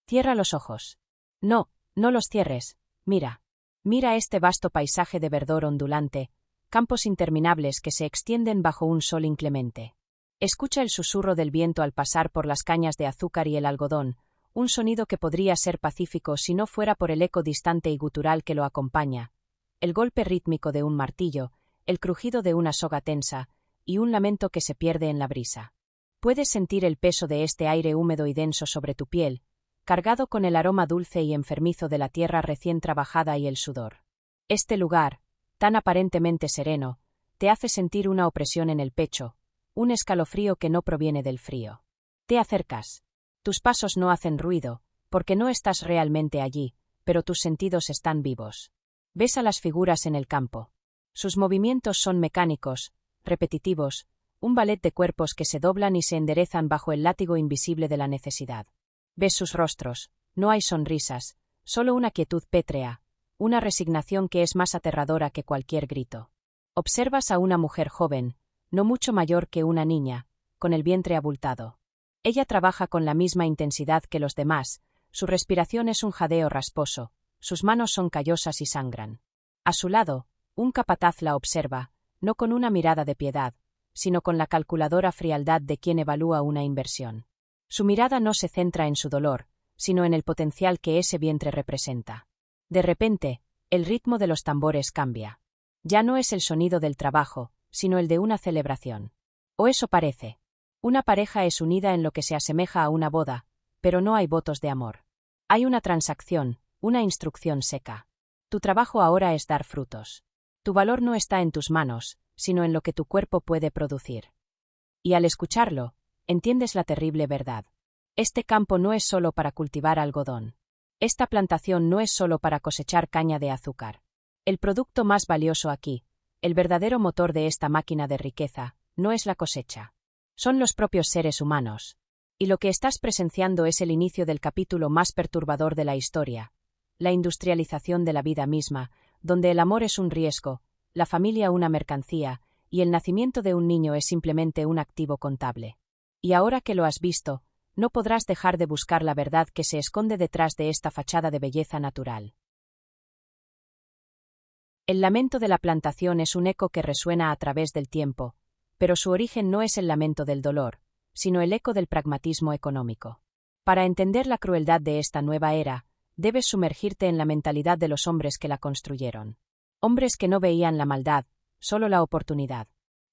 Cierra los ojos. No, no los cierres. Mira. Mira este vasto paisaje de verdor ondulante, campos interminables que se extienden bajo un sol inclemente. Escucha el susurro del viento al pasar por las cañas de azúcar y el algodón, un sonido que podría ser pacífico si no fuera por el eco distante y gutural que lo acompaña, el golpe rítmico de un martillo, el crujido de una soga tensa, y un lamento que se pierde en la brisa. Puedes sentir el peso de este aire húmedo y denso sobre tu piel, cargado con el aroma dulce y enfermizo de la tierra recién trabajada y el sudor. Este lugar, tan aparentemente sereno, te hace sentir una opresión en el pecho, un escalofrío que no proviene del frío. Te acercas. Tus pasos no hacen ruido, porque no estás realmente allí, pero tus sentidos están vivos. Ves a las figuras en el campo. Sus movimientos son mecánicos, repetitivos, un ballet de cuerpos que se doblan y se enderezan bajo el látigo invisible de la necesidad. Ves sus rostros, no hay sonrisas, solo una quietud pétrea, una resignación que es más aterradora que cualquier grito. Observas a una mujer joven, no mucho mayor que una niña, con el vientre abultado. Ella trabaja con la misma intensidad que los demás, su respiración es un jadeo rasposo, sus manos son callosas y sangran. A su lado, un capataz la observa, no con una mirada de piedad, sino con la calculadora frialdad de quien evalúa una inversión. Su mirada no se centra en su dolor, sino en el potencial que ese vientre representa. De repente, el ritmo de los tambores cambia. Ya no es el sonido del trabajo, sino el de una celebración. O eso parece. Una pareja es unida en lo que se asemeja a una boda, pero no hay votos de amor. Hay una transacción, una instrucción seca. Tu trabajo ahora es dar frutos. Tu valor no está en tus manos, sino en lo que tu cuerpo puede producir. Y al escucharlo, entiendes la terrible verdad. Este campo no es solo para cultivar algodón. Esta plantación no es solo para cosechar caña de azúcar. El producto más valioso aquí, el verdadero motor de esta máquina de riqueza, no es la cosecha. Son los propios seres humanos. Y lo que estás presenciando es el inicio del capítulo más perturbador de la historia, la industrialización de la vida misma, donde el amor es un riesgo, la familia una mercancía, y el nacimiento de un niño es simplemente un activo contable. Y ahora que lo has visto, no podrás dejar de buscar la verdad que se esconde detrás de esta fachada de belleza natural. El lamento de la plantación es un eco que resuena a través del tiempo, pero su origen no es el lamento del dolor, sino el eco del pragmatismo económico. Para entender la crueldad de esta nueva era, debes sumergirte en la mentalidad de los hombres que la construyeron. Hombres que no veían la maldad, solo la oportunidad.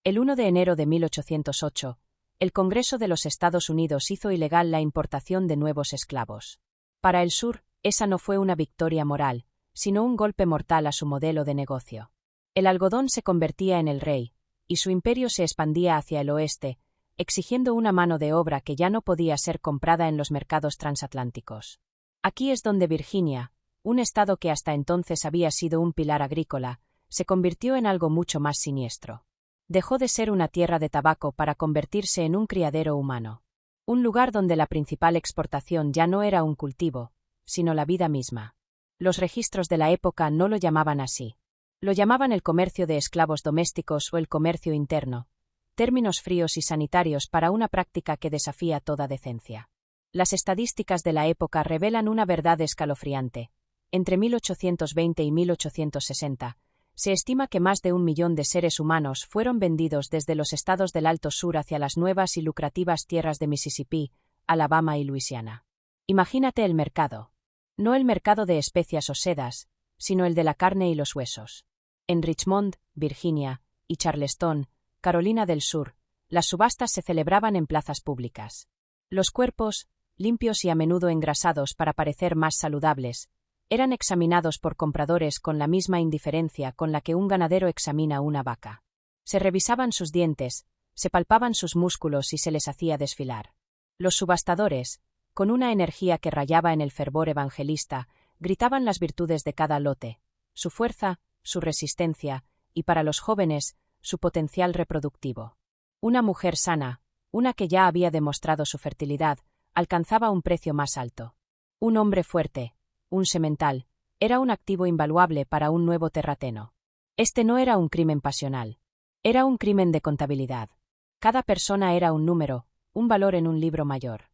El 1 de enero de 1808, el Congreso de los Estados Unidos hizo ilegal la importación de nuevos esclavos. Para el sur, esa no fue una victoria moral, sino un golpe mortal a su modelo de negocio. El algodón se convertía en el rey, y su imperio se expandía hacia el oeste, exigiendo una mano de obra que ya no podía ser comprada en los mercados transatlánticos. Aquí es donde Virginia, un estado que hasta entonces había sido un pilar agrícola, se convirtió en algo mucho más siniestro. Dejó de ser una tierra de tabaco para convertirse en un criadero humano. Un lugar donde la principal exportación ya no era un cultivo, sino la vida misma. Los registros de la época no lo llamaban así. Lo llamaban el comercio de esclavos domésticos o el comercio interno, términos fríos y sanitarios para una práctica que desafía toda decencia. Las estadísticas de la época revelan una verdad escalofriante. Entre 1820 y 1860, se estima que más de 1 millón de seres humanos fueron vendidos desde los estados del Alto Sur hacia las nuevas y lucrativas tierras de Mississippi, Alabama y Luisiana. Imagínate el mercado. No el mercado de especias o sedas, sino el de la carne y los huesos. En Richmond, Virginia, y Charleston, Carolina del Sur, las subastas se celebraban en plazas públicas. Los cuerpos, limpios y a menudo engrasados para parecer más saludables, eran examinados por compradores con la misma indiferencia con la que un ganadero examina una vaca. Se revisaban sus dientes, se palpaban sus músculos y se les hacía desfilar. Los subastadores, con una energía que rayaba en el fervor evangelista, gritaban las virtudes de cada lote, su fuerza, su resistencia, y para los jóvenes, su potencial reproductivo. Una mujer sana, una que ya había demostrado su fertilidad, alcanzaba un precio más alto. Un hombre fuerte, un semental, era un activo invaluable para un nuevo terrateno. Este no era un crimen pasional. Era un crimen de contabilidad. Cada persona era un número, un valor en un libro mayor.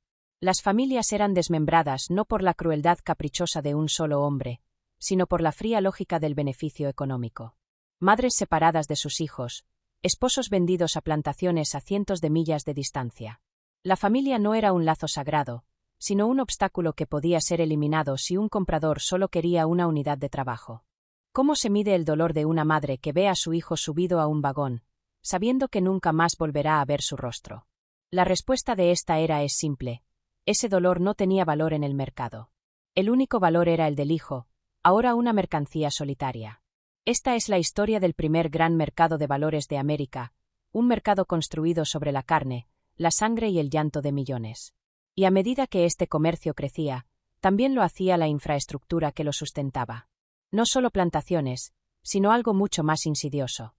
Las familias eran desmembradas no por la crueldad caprichosa de un solo hombre, sino por la fría lógica del beneficio económico. Madres separadas de sus hijos, esposos vendidos a plantaciones a cientos de millas de distancia. La familia no era un lazo sagrado, sino un obstáculo que podía ser eliminado si un comprador solo quería una unidad de trabajo. ¿Cómo se mide el dolor de una madre que ve a su hijo subido a un vagón, sabiendo que nunca más volverá a ver su rostro? La respuesta de esta era es simple. Ese dolor no tenía valor en el mercado. El único valor era el del hijo, ahora una mercancía solitaria. Esta es la historia del primer gran mercado de valores de América, un mercado construido sobre la carne, la sangre y el llanto de millones. Y a medida que este comercio crecía, también lo hacía la infraestructura que lo sustentaba. No solo plantaciones, sino algo mucho más insidioso.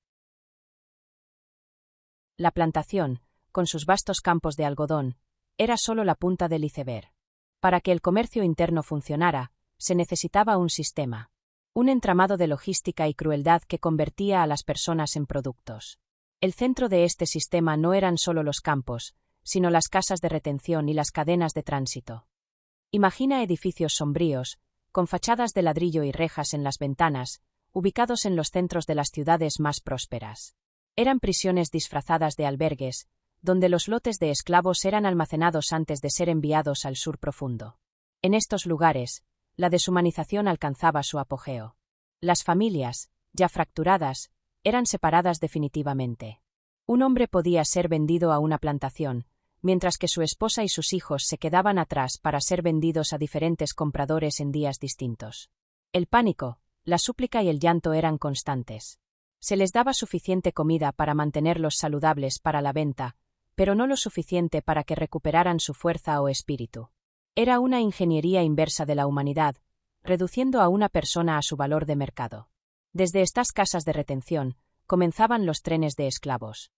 La plantación, con sus vastos campos de algodón, era solo la punta del iceberg. Para que el comercio interno funcionara, se necesitaba un sistema. Un entramado de logística y crueldad que convertía a las personas en productos. El centro de este sistema no eran solo los campos, sino las casas de retención y las cadenas de tránsito. Imagina edificios sombríos, con fachadas de ladrillo y rejas en las ventanas, ubicados en los centros de las ciudades más prósperas. Eran prisiones disfrazadas de albergues, donde los lotes de esclavos eran almacenados antes de ser enviados al sur profundo. En estos lugares, la deshumanización alcanzaba su apogeo. Las familias, ya fracturadas, eran separadas definitivamente. Un hombre podía ser vendido a una plantación, mientras que su esposa y sus hijos se quedaban atrás para ser vendidos a diferentes compradores en días distintos. El pánico, la súplica y el llanto eran constantes. Se les daba suficiente comida para mantenerlos saludables para la venta, pero no lo suficiente para que recuperaran su fuerza o espíritu. Era una ingeniería inversa de la humanidad, reduciendo a una persona a su valor de mercado. Desde estas casas de retención, comenzaban los trenes de esclavos.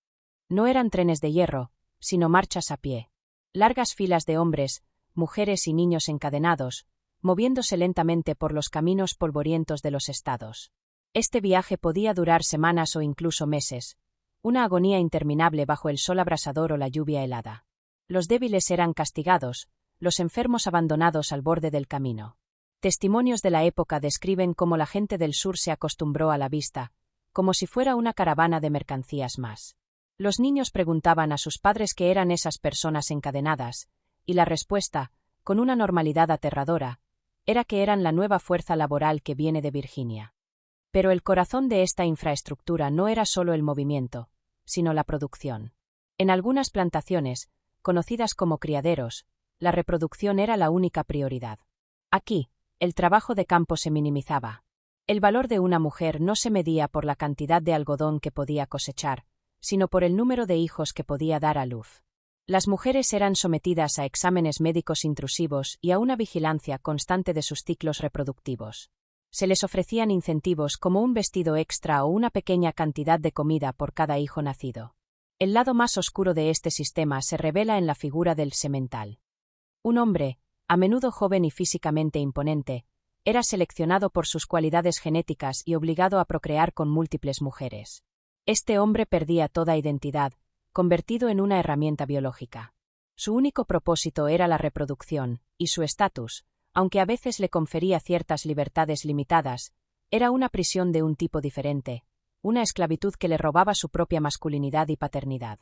No eran trenes de hierro, sino marchas a pie. Largas filas de hombres, mujeres y niños encadenados, moviéndose lentamente por los caminos polvorientos de los estados. Este viaje podía durar semanas o incluso meses, una agonía interminable bajo el sol abrasador o la lluvia helada. Los débiles eran castigados, los enfermos abandonados al borde del camino. Testimonios de la época describen cómo la gente del sur se acostumbró a la vista, como si fuera una caravana de mercancías más. Los niños preguntaban a sus padres qué eran esas personas encadenadas, y la respuesta, con una normalidad aterradora, era que eran la nueva fuerza laboral que viene de Virginia. Pero el corazón de esta infraestructura no era solo el movimiento, sino la producción. En algunas plantaciones, conocidas como criaderos, la reproducción era la única prioridad. Aquí, el trabajo de campo se minimizaba. El valor de una mujer no se medía por la cantidad de algodón que podía cosechar, sino por el número de hijos que podía dar a luz. Las mujeres eran sometidas a exámenes médicos intrusivos y a una vigilancia constante de sus ciclos reproductivos. Se les ofrecían incentivos como un vestido extra o una pequeña cantidad de comida por cada hijo nacido. El lado más oscuro de este sistema se revela en la figura del semental. Un hombre, a menudo joven y físicamente imponente, era seleccionado por sus cualidades genéticas y obligado a procrear con múltiples mujeres. Este hombre perdía toda identidad, convertido en una herramienta biológica. Su único propósito era la reproducción, y su estatus, aunque a veces le confería ciertas libertades limitadas, era una prisión de un tipo diferente, una esclavitud que le robaba su propia masculinidad y paternidad.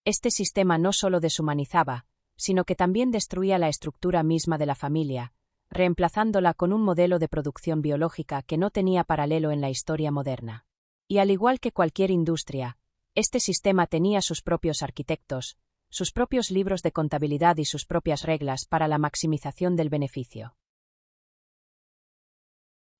Este sistema no solo deshumanizaba, sino que también destruía la estructura misma de la familia, reemplazándola con un modelo de producción biológica que no tenía paralelo en la historia moderna. Y al igual que cualquier industria, este sistema tenía sus propios arquitectos, sus propios libros de contabilidad y sus propias reglas para la maximización del beneficio.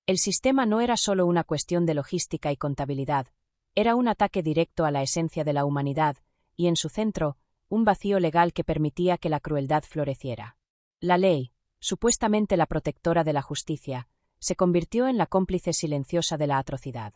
El sistema no era solo una cuestión de logística y contabilidad, era un ataque directo a la esencia de la humanidad, y en su centro, un vacío legal que permitía que la crueldad floreciera. La ley, supuestamente la protectora de la justicia, se convirtió en la cómplice silenciosa de la atrocidad.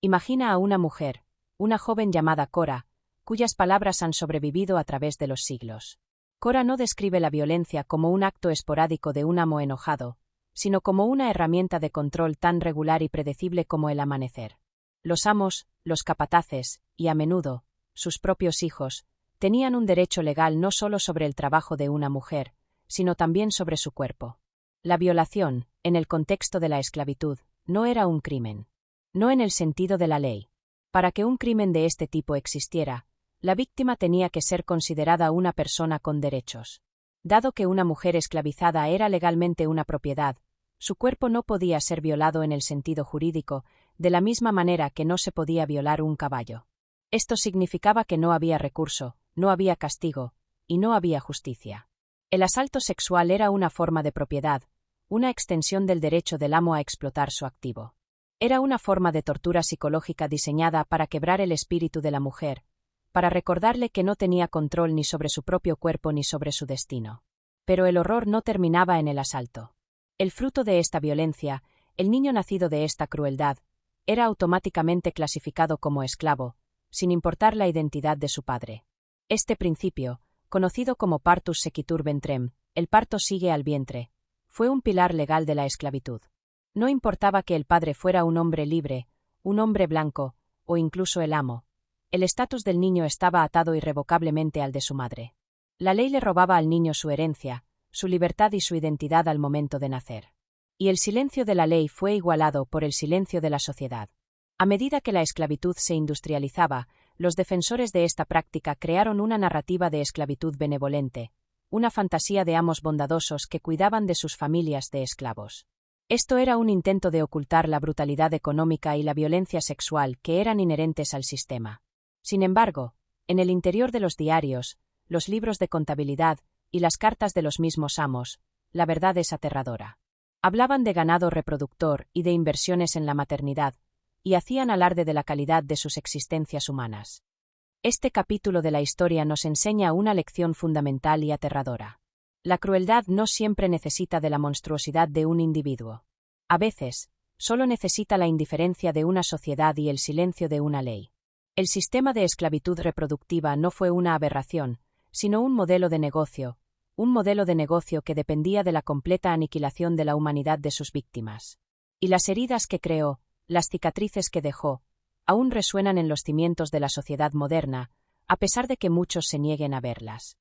Imagina a una mujer, una joven llamada Cora, cuyas palabras han sobrevivido a través de los siglos. Cora no describe la violencia como un acto esporádico de un amo enojado, sino como una herramienta de control tan regular y predecible como el amanecer. Los amos, los capataces, y a menudo, sus propios hijos, tenían un derecho legal no solo sobre el trabajo de una mujer, sino también sobre su cuerpo. La violación, en el contexto de la esclavitud, no era un crimen. No en el sentido de la ley. Para que un crimen de este tipo existiera, la víctima tenía que ser considerada una persona con derechos. Dado que una mujer esclavizada era legalmente una propiedad, su cuerpo no podía ser violado en el sentido jurídico, de la misma manera que no se podía violar un caballo. Esto significaba que no había recurso, no había castigo, y no había justicia. El asalto sexual era una forma de propiedad, una extensión del derecho del amo a explotar su activo. Era una forma de tortura psicológica diseñada para quebrar el espíritu de la mujer, para recordarle que no tenía control ni sobre su propio cuerpo ni sobre su destino. Pero el horror no terminaba en el asalto. El fruto de esta violencia, el niño nacido de esta crueldad, era automáticamente clasificado como esclavo, sin importar la identidad de su padre. Este principio, conocido como partus sequitur ventrem, el parto sigue al vientre, fue un pilar legal de la esclavitud. No importaba que el padre fuera un hombre libre, un hombre blanco, o incluso el amo. El estatus del niño estaba atado irrevocablemente al de su madre. La ley le robaba al niño su herencia, su libertad y su identidad al momento de nacer. Y el silencio de la ley fue igualado por el silencio de la sociedad. A medida que la esclavitud se industrializaba, los defensores de esta práctica crearon una narrativa de esclavitud benevolente, una fantasía de amos bondadosos que cuidaban de sus familias de esclavos. Esto era un intento de ocultar la brutalidad económica y la violencia sexual que eran inherentes al sistema. Sin embargo, en el interior de los diarios, los libros de contabilidad y las cartas de los mismos amos, la verdad es aterradora. Hablaban de ganado reproductor y de inversiones en la maternidad, y hacían alarde de la calidad de sus existencias humanas. Este capítulo de la historia nos enseña una lección fundamental y aterradora. La crueldad no siempre necesita de la monstruosidad de un individuo. A veces, solo necesita la indiferencia de una sociedad y el silencio de una ley. El sistema de esclavitud reproductiva no fue una aberración, sino un modelo de negocio que dependía de la completa aniquilación de la humanidad de sus víctimas. Y las heridas que creó, las cicatrices que dejó, aún resuenan en los cimientos de la sociedad moderna, a pesar de que muchos se nieguen a verlas.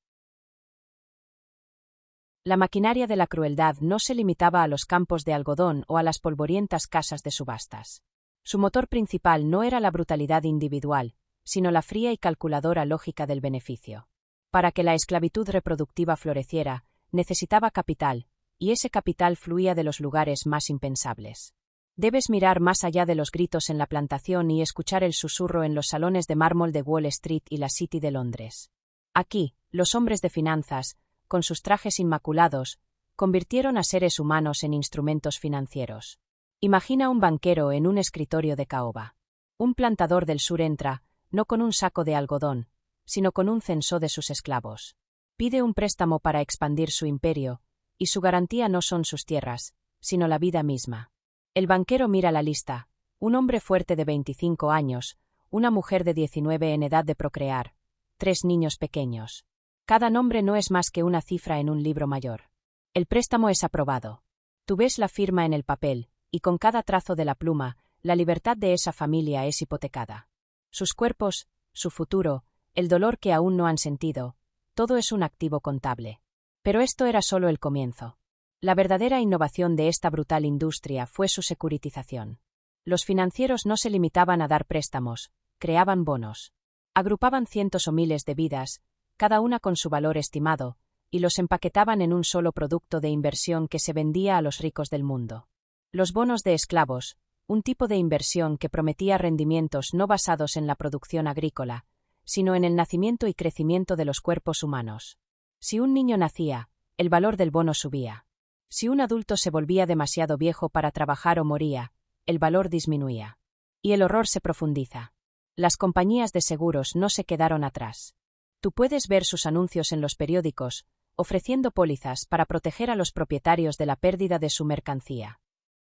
La maquinaria de la crueldad no se limitaba a los campos de algodón o a las polvorientas casas de subastas. Su motor principal no era la brutalidad individual, sino la fría y calculadora lógica del beneficio. Para que la esclavitud reproductiva floreciera, necesitaba capital, y ese capital fluía de los lugares más impensables. Debes mirar más allá de los gritos en la plantación y escuchar el susurro en los salones de mármol de Wall Street y la City de Londres. Aquí, los hombres de finanzas, con sus trajes inmaculados, convirtieron a seres humanos en instrumentos financieros. Imagina un banquero en un escritorio de caoba. Un plantador del sur entra, no con un saco de algodón, sino con un censo de sus esclavos. Pide un préstamo para expandir su imperio, y su garantía no son sus tierras, sino la vida misma. El banquero mira la lista: un hombre fuerte de 25 años, una mujer de 19 en edad de procrear, 3 niños pequeños. Cada nombre no es más que una cifra en un libro mayor. El préstamo es aprobado. Tú ves la firma en el papel, y con cada trazo de la pluma, la libertad de esa familia es hipotecada. Sus cuerpos, su futuro, el dolor que aún no han sentido, todo es un activo contable. Pero esto era solo el comienzo. La verdadera innovación de esta brutal industria fue su securitización. Los financieros no se limitaban a dar préstamos, creaban bonos. Agrupaban cientos o miles de vidas, cada una con su valor estimado, y los empaquetaban en un solo producto de inversión que se vendía a los ricos del mundo. Los bonos de esclavos, un tipo de inversión que prometía rendimientos no basados en la producción agrícola, sino en el nacimiento y crecimiento de los cuerpos humanos. Si un niño nacía, el valor del bono subía. Si un adulto se volvía demasiado viejo para trabajar o moría, el valor disminuía. Y el horror se profundiza. Las compañías de seguros no se quedaron atrás. Tú puedes ver sus anuncios en los periódicos, ofreciendo pólizas para proteger a los propietarios de la pérdida de su mercancía.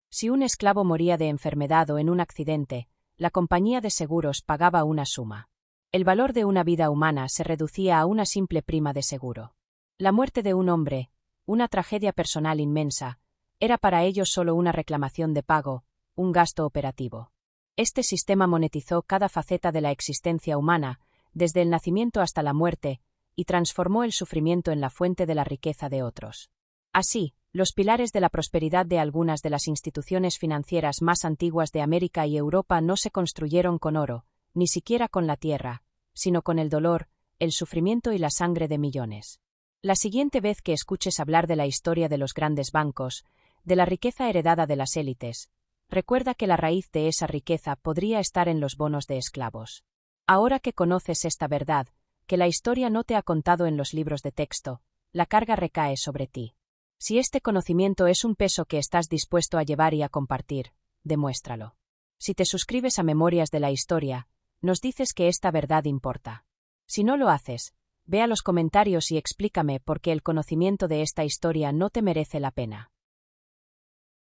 Si un esclavo moría de enfermedad o en un accidente, la compañía de seguros pagaba una suma. El valor de una vida humana se reducía a una simple prima de seguro. La muerte de un hombre, una tragedia personal inmensa, era para ellos solo una reclamación de pago, un gasto operativo. Este sistema monetizó cada faceta de la existencia humana, desde el nacimiento hasta la muerte, y transformó el sufrimiento en la fuente de la riqueza de otros. Así, los pilares de la prosperidad de algunas de las instituciones financieras más antiguas de América y Europa no se construyeron con oro, ni siquiera con la tierra, sino con el dolor, el sufrimiento y la sangre de millones. La siguiente vez que escuches hablar de la historia de los grandes bancos, de la riqueza heredada de las élites, recuerda que la raíz de esa riqueza podría estar en los bonos de esclavos. Ahora que conoces esta verdad, que la historia no te ha contado en los libros de texto, la carga recae sobre ti. Si este conocimiento es un peso que estás dispuesto a llevar y a compartir, demuéstralo. Si te suscribes a Memorias de la Historia, nos dices que esta verdad importa. Si no lo haces, ve a los comentarios y explícame por qué el conocimiento de esta historia no te merece la pena.